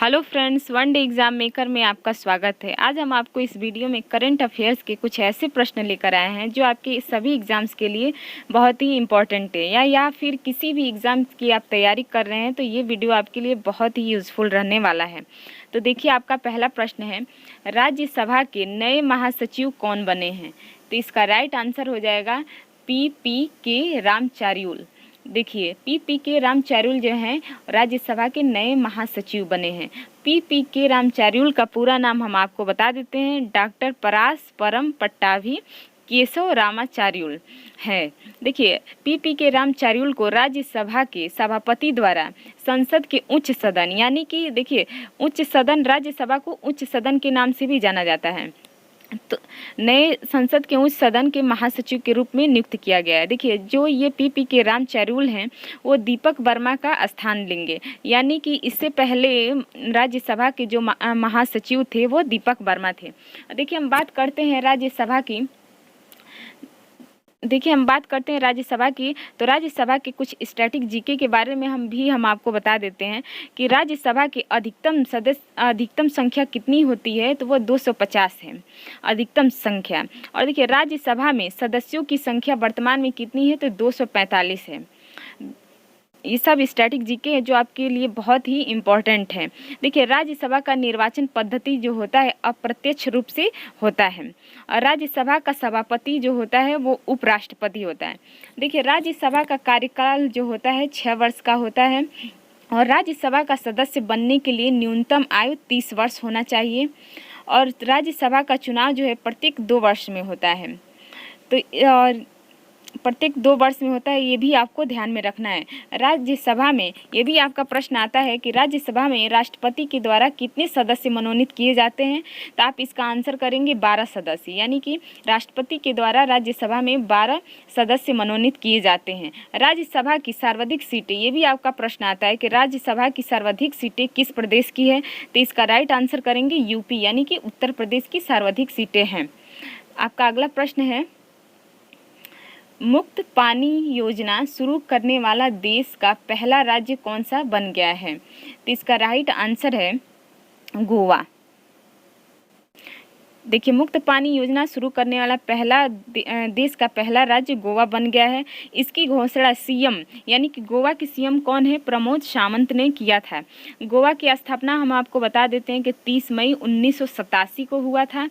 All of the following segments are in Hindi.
Hello friends, one day exam maker में आपका स्वागत है। आज हम आपको इस वीडियो में करंट अफेयर्स के कुछ ऐसे प्रश्न लेकर आए हैं जो आपके सभी एग्जाम्स के लिए बहुत ही इम्पोर्टेंट है, या फिर किसी भी एग्ज़ाम की आप तैयारी कर रहे हैं तो ये वीडियो आपके लिए बहुत ही यूज़फुल रहने वाला है। तो देखिए, आपका पहला प्रश्न है, राज्यसभा के नए महासचिव कौन बने हैं? तो इसका राइट आंसर हो जाएगा PPK रामचारियुल। देखिए, PPK रामचारियुल जो हैं राज्यसभा के नए महासचिव बने हैं। PPK रामचारियुल का पूरा नाम हम आपको बता देते हैं, डॉक्टर परास परम पट्टाभी केशव रामाचार्युल है। देखिए, PPK रामचारियुल को राज्यसभा के सभापति द्वारा संसद के उच्च सदन, यानी कि देखिए, उच्च सदन, राज्यसभा को उच्च सदन के नाम से भी जाना जाता है, तो नए संसद के उच्च सदन के महासचिव के रूप में नियुक्त किया गया है। देखिए, जो ये PPK रामचारियुल हैं वो दीपक वर्मा का स्थान लेंगे, यानी कि इससे पहले राज्यसभा के जो महासचिव थे वो दीपक वर्मा थे। देखिए, हम बात करते हैं राज्यसभा की। राज्यसभा की, तो राज्यसभा के कुछ स्टैटिक जीके के बारे में हम आपको बता देते हैं कि राज्यसभा की अधिकतम संख्या कितनी होती है, तो वो 250 है अधिकतम संख्या। और देखिए, राज्यसभा में सदस्यों की संख्या वर्तमान में कितनी है, तो 245 है। ये सब स्टैटिक जीके है जो आपके लिए बहुत ही इम्पोर्टेंट है। देखिए, राज्यसभा का निर्वाचन पद्धति जो होता है अप्रत्यक्ष रूप से होता है, और राज्यसभा का सभापति जो होता है वो उपराष्ट्रपति होता है। देखिए, राज्यसभा का कार्यकाल जो होता है 6 वर्ष का होता है, और राज्यसभा का सदस्य बनने के लिए न्यूनतम आयु 30 वर्ष होना चाहिए, और राज्यसभा का चुनाव जो है प्रत्येक 2 वर्ष में होता है। तो और प्रत्येक 2 वर्ष में होता है, ये भी आपको ध्यान में रखना है। राज्यसभा में ये भी आपका प्रश्न आता है कि राज्यसभा में राष्ट्रपति के द्वारा कितने सदस्य मनोनीत किए जाते हैं, तो आप इसका आंसर करेंगे 12 सदस्य, यानी कि राष्ट्रपति के द्वारा राज्यसभा में 12 सदस्य मनोनीत किए जाते हैं। राज्यसभा की सर्वाधिक सीटें, ये भी आपका प्रश्न आता है कि राज्यसभा की सर्वाधिक सीटें किस प्रदेश की है, तो इसका राइट आंसर करेंगे यूपी, यानी कि उत्तर प्रदेश की सर्वाधिक सीटें हैं। आपका अगला प्रश्न है, मुफ्त पानी योजना शुरू करने वाला देश का पहला राज्य कौन सा बन गया है, तो इसका राइट आंसर है गोवा। देखिए, मुफ्त पानी योजना शुरू करने वाला देश का पहला राज्य गोवा बन गया है। इसकी घोषणा सीएम, यानी कि गोवा के सीएम कौन है, प्रमोद सावंत ने किया था। गोवा की स्थापना हम आपको बता देते हैं कि 30 मई 1987 को हुआ था।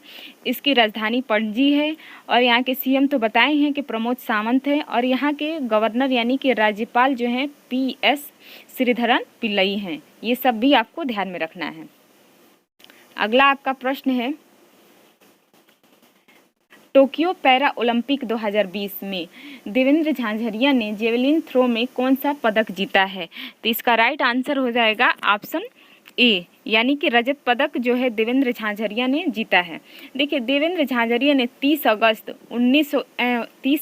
इसकी राजधानी पणजी है, और यहाँ के सीएम तो बताए हैं कि प्रमोद सावंत है, और यहाँ के गवर्नर यानी कि राज्यपाल जो हैं PS श्रीधरन पिल्लई हैं। ये सब भी आपको ध्यान में रखना है। अगला आपका प्रश्न है, टोक्यो पैरा ओलंपिक 2020 में देवेंद्र झाझरिया ने जेवलिन थ्रो में कौन सा पदक जीता है, तो इसका राइट आंसर हो जाएगा ऑप्शन ए, यानी कि रजत पदक जो है देवेंद्र झाझरिया ने जीता है। देखिए, देवेंद्र झाझरिया ने 30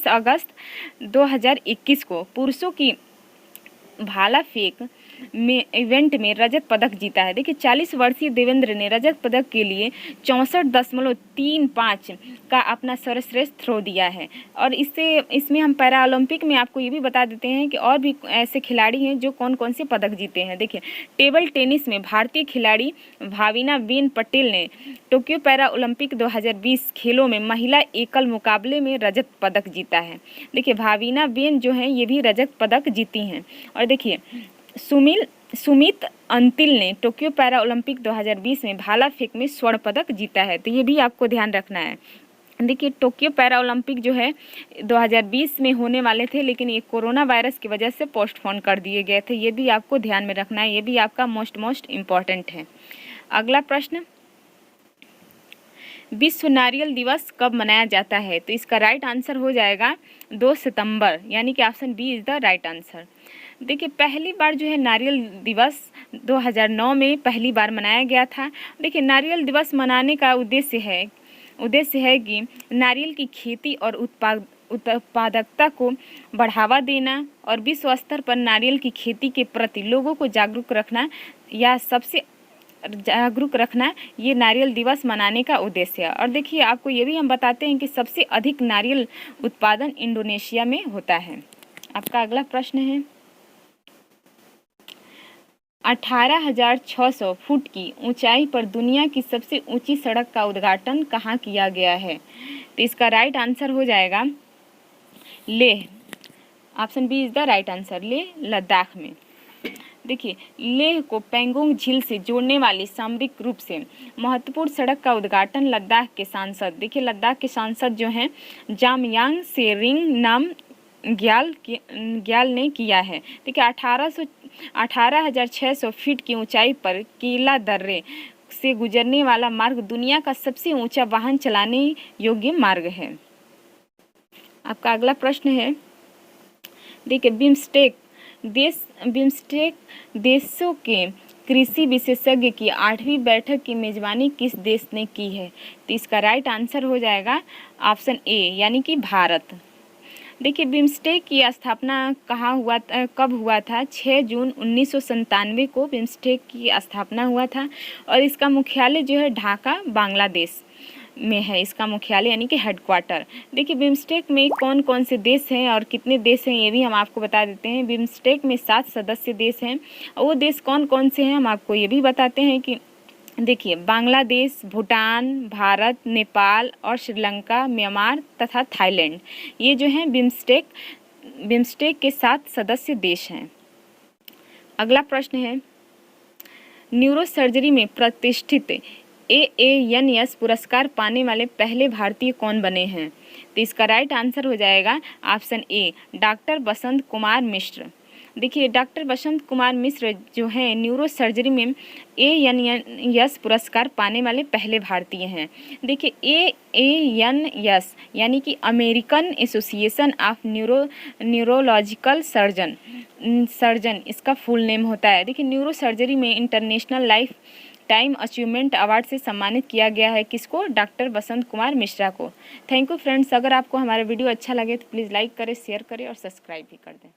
अगस्त 2021 को पुरुषों की भाला फेंक में इवेंट में रजत पदक जीता है। देखिए, 40 वर्षीय देवेंद्र ने रजत पदक के लिए 64.35 का अपना सर्वश्रेष्ठ थ्रो दिया है। और इसमें हम पैरा ओलंपिक में आपको ये भी बता देते हैं कि और भी ऐसे खिलाड़ी हैं जो कौन कौन से पदक जीते हैं। देखिए, टेबल टेनिस में भारतीय खिलाड़ी भाविना बेन पटेल ने टोक्यो पैरा ओलंपिक 2020 खेलों में महिला एकल मुकाबले में रजत पदक जीता है। देखिए, भाविना बेन जो हैं ये भी रजत पदक जीती हैं। और देखिए, सुमित अंतिल ने टोक्यो पैरा ओलंपिक 2020 में भाला फेंक में स्वर्ण पदक जीता है, तो ये भी आपको ध्यान रखना है। देखिए, टोक्यो पैरा ओलंपिक जो है 2020 में होने वाले थे, लेकिन ये कोरोना वायरस की वजह से पोस्टपोन कर दिए गए थे। ये भी आपको ध्यान में रखना है, ये भी आपका मोस्ट इम्पॉर्टेंट है। अगला प्रश्न, विश्व नारियल दिवस कब मनाया जाता है, तो इसका राइट आंसर हो जाएगा 2 सितंबर, यानी कि option B is the right answer. देखिए, पहली बार जो है नारियल दिवस 2009 में पहली बार मनाया गया था। देखिए, नारियल दिवस मनाने का उद्देश्य है कि नारियल की खेती और उत्पादकता को बढ़ावा देना, और विश्व स्तर पर नारियल की खेती के प्रति लोगों को जागरूक रखना ये नारियल दिवस मनाने का उद्देश्य है। और देखिए, आपको ये भी हम बताते हैं कि सबसे अधिक नारियल उत्पादन इंडोनेशिया में होता है। आपका अगला प्रश्न है, 18,600 फुट की ऊंचाई पर दुनिया की सबसे ऊंची सड़क का उद्घाटन कहाँ किया गया है? तो इसका राइट आंसर हो जाएगा Leh. Option B is the right answer, Leh Ladakh में। देखिए, लेह को पैंगोंग झील से जोड़ने वाली सामरिक रूप से महत्वपूर्ण सड़क का उद्घाटन लद्दाख के सांसद, देखिए लद्दाख के सांसद जो हैं जामयांग सेरिंग नामग्याल ने किया है। देखिए 18,600 फीट की ऊंचाई पर कीला दर्रे से गुजरने वाला मार्ग दुनिया का सबसे ऊंचा वाहन चलाने योग्य मार्ग है। आपका अगला प्रश्न है, देखिए बिम्स्टेक देशों के कृषि विशेषज्ञ की 8वीं बैठक की मेजबानी किस देश ने की है? तो इसका राइट आंसर हो जाएगा ऑप्शन ए यानी कि भारत। देखिए बिम्स्टेक की स्थापना कब हुआ था? 6 जून 1997 को बिम्स्टेक की स्थापना हुआ था और इसका मुख्यालय जो है ढाका बांग्लादेश में है, इसका मुख्यालय यानी कि हेडक्वार्टर। देखिए बिम्स्टेक में कौन कौन से देश हैं और कितने देश हैं ये भी हम आपको बता देते हैं। बिम्स्टेक में 7 सदस्य देश हैं और वो देश कौन कौन से हैं हम आपको ये भी बताते हैं कि देखिए बांग्लादेश, भूटान, भारत, नेपाल और श्रीलंका, म्यांमार तथा थाईलैंड, ये जो हैं बिम्स्टेक के 7 सदस्य देश हैं। अगला प्रश्न है, न्यूरोसर्जरी में प्रतिष्ठित AANS पुरस्कार पाने वाले पहले भारतीय कौन बने हैं? तो इसका राइट आंसर हो जाएगा option A doctor Basant Kumar Mishra. देखिए डॉक्टर बसंत कुमार मिश्र जो हैं न्यूरोसर्जरी में AANS पुरस्कार पाने वाले पहले भारतीय हैं। देखिए AANS यानी कि American association of neurological surgeon इसका फुल नेम होता है। देखिए न्यूरोसर्जरी में international life time achievement award से सम्मानित किया गया है किसको? डॉक्टर बसंत कुमार मिश्रा को। थैंक यू फ्रेंड्स, अगर आपको हमारा वीडियो अच्छा लगे तो प्लीज़ लाइक करें, शेयर करें और सब्सक्राइब भी कर दें।